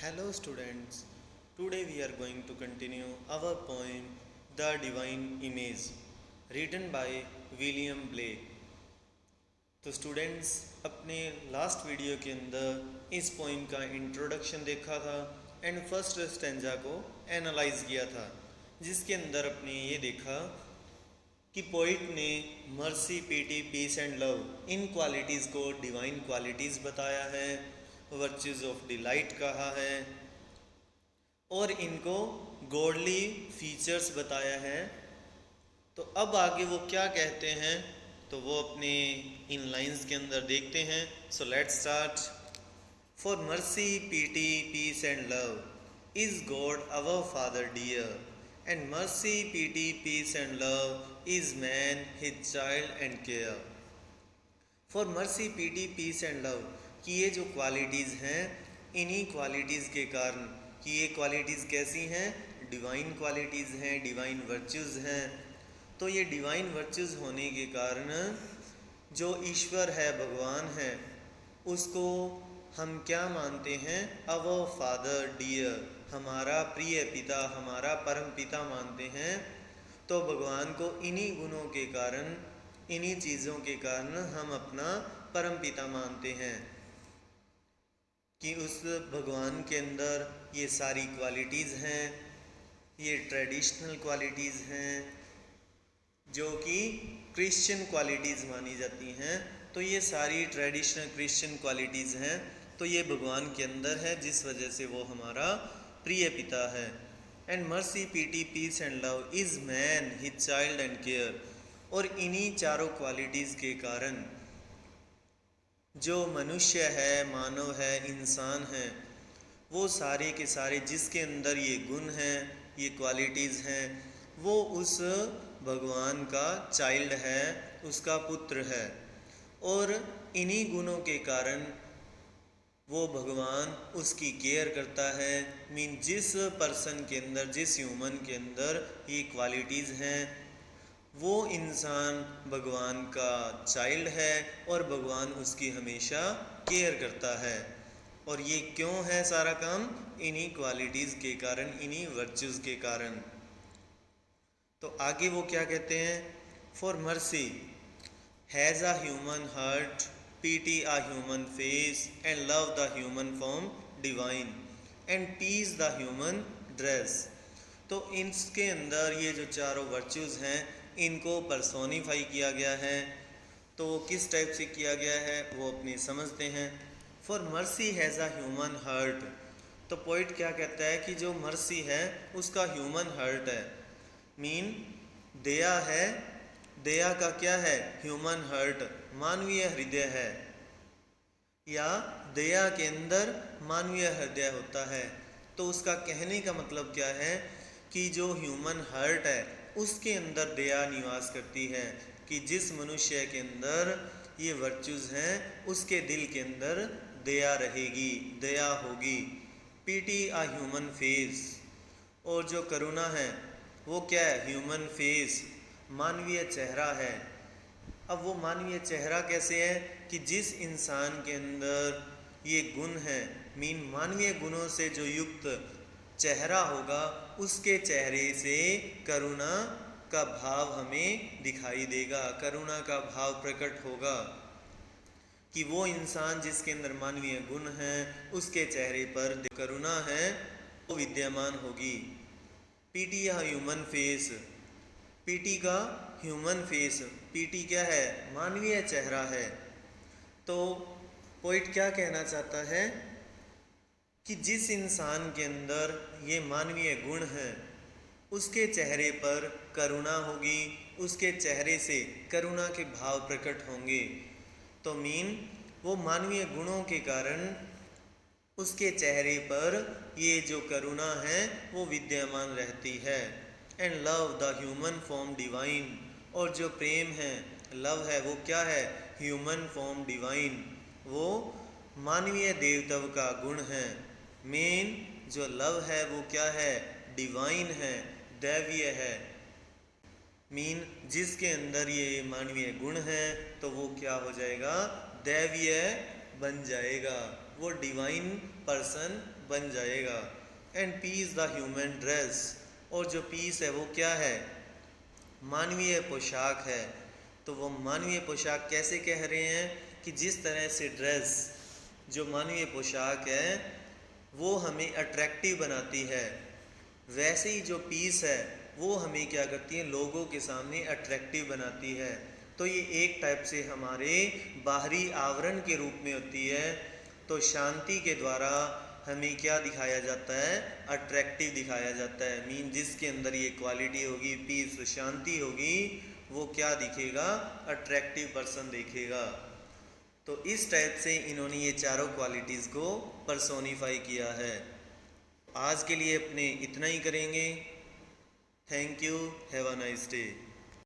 Hello students, today we are going to continue our poem The Divine Image written by William Blake। तो students अपने last video के अंदर इस poem का introduction देखा था एंड फर्स्ट स्टेंजा को एनालाइज किया था, जिसके अंदर अपने ये देखा कि पोइट ने mercy, pity, peace and love इन क्वालिटीज़ को डिवाइन क्वालिटीज़ बताया है, वर्च्यूज़ ऑफ डिलाइट कहा है और इनको गॉडली फीचर्स बताया है। तो अब आगे वो क्या कहते हैं तो वो अपने इन लाइंस के अंदर देखते हैं। So let's start. For mercy, pity, peace and love is God our father dear, and mercy, pity, peace and love is man his child and care. For mercy, pity, peace and love कि ये जो qualities हैं, इन्हीं qualities के कारण कि ये qualities कैसी हैं, डिवाइन क्वालिटीज़ हैं, डिवाइन वर्च्यूज़ हैं। तो ये डिवाइन वर्च्यूज़ होने के कारण जो ईश्वर है, भगवान है, उसको हम क्या मानते हैं, अवर फादर डियर, हमारा प्रिय पिता, हमारा परम पिता मानते हैं। तो भगवान को इन्हीं गुणों के कारण, इन्हीं चीज़ों के कारण हम अपना परम पिता मानते हैं कि उस भगवान के अंदर ये सारी क्वालिटीज़ हैं, ये ट्रेडिशनल क्वालिटीज़ हैं जो कि क्रिश्चियन क्वालिटीज़ मानी जाती हैं। तो ये सारी ट्रेडिशनल क्रिश्चियन क्वालिटीज़ हैं, तो ये भगवान के अंदर है, जिस वजह से वो हमारा प्रिय पिता है। And mercy, pity, peace and love is man his child and care. और इन्हीं चारों क्वालिटीज़ के कारण जो मनुष्य है, मानव है, इंसान है, वो सारे के सारे जिसके अंदर ये गुण हैं, ये क्वालिटीज़ हैं, वो उस भगवान का चाइल्ड है, उसका पुत्र है। और इन्हीं गुणों के कारण वो भगवान उसकी केयर करता है। मीन जिस पर्सन के अंदर, जिस ह्यूमन के अंदर ये क्वालिटीज़ हैं, वो इंसान भगवान का चाइल्ड है और भगवान उसकी हमेशा केयर करता है। और ये क्यों है सारा काम, इन्हीं क्वालिटीज़ के कारण, इन्हीं वर्च्यूज़ के कारण। तो आगे वो क्या कहते हैं, for mercy has a human heart, pity a human face, and love the human form divine, and peace the human dress. तो इसके अंदर ये जो चारों वर्च्यूज़ हैं, इनको पर्सोनीफाई किया गया है। तो किस टाइप से किया गया है वो अपनी समझते हैं। For mercy has a human heart, तो पोइट क्या कहता है कि जो मर्सी है उसका ह्यूमन हार्ट है। मीन दया है, दया का क्या है, ह्यूमन हार्ट, मानवीय हृदय है, या दया के अंदर मानवीय हृदय होता है। तो उसका कहने का मतलब क्या है कि जो ह्यूमन हार्ट है उसके अंदर दया निवास करती है, कि जिस मनुष्य के अंदर ये वर्च्यूज़ हैं उसके दिल के अंदर दया रहेगी, दया होगी। पीटी अ ह्यूमन फेस, और जो करुणा है वो क्या है, ह्यूमन फेस, मानवीय चेहरा है। अब वो मानवीय चेहरा कैसे है कि जिस इंसान के अंदर ये गुण है, मीन मानवीय गुणों से जो युक्त चेहरा होगा, उसके चेहरे से करुणा का भाव हमें दिखाई देगा, करुणा का भाव प्रकट होगा, कि वो इंसान जिसके अंदर मानवीय गुण हैं उसके चेहरे पर करुणा है वो विद्यमान होगी। पीटी या ह्यूमन फेस, पीटी का ह्यूमन फेस, पीटी क्या है, मानवीय चेहरा है। तो पोइट क्या कहना चाहता है कि जिस इंसान के अंदर ये मानवीय गुण हैं उसके चेहरे पर करुणा होगी, उसके चेहरे से करुणा के भाव प्रकट होंगे। तो मीन वो मानवीय गुणों के कारण उसके चेहरे पर ये जो करुणा है वो विद्यमान रहती है। And love the human form divine, और जो प्रेम है, लव है, वो क्या है, ह्यूमन फॉर्म डिवाइन, वो मानवीय देवत्व का गुण है। मेन जो लव है वो क्या है, डिवाइन है, दैवीय है। मीन जिसके अंदर ये मानवीय गुण है तो वो क्या हो जाएगा, दैवीय बन जाएगा, वो डिवाइन पर्सन बन जाएगा। And peace the human dress, और जो पीस है वो क्या है? मानवीय पोशाक है। तो वो मानवीय पोशाक कैसे कह रहे हैं कि जिस तरह से ड्रेस, जो मानवीय पोशाक है वो हमें अट्रैक्टिव बनाती है, वैसे ही जो पीस है वो हमें क्या करती है? लोगों के सामने अट्रैक्टिव बनाती है। तो ये एक टाइप से हमारे बाहरी आवरण के रूप में होती है। तो शांति के द्वारा हमें क्या दिखाया जाता है? अट्रैक्टिव दिखाया जाता है। मीन जिसके अंदर ये क्वालिटी होगी, पीस, शांति होगी, वो क्या दिखेगा? अट्रैक्टिव पर्सन दिखेगा। तो इस टाइप से इन्होंने ये चारों क्वालिटीज़ को पर्सोनिफाई किया है। आज के लिए अपने इतना ही करेंगे। Thank you, have a nice day.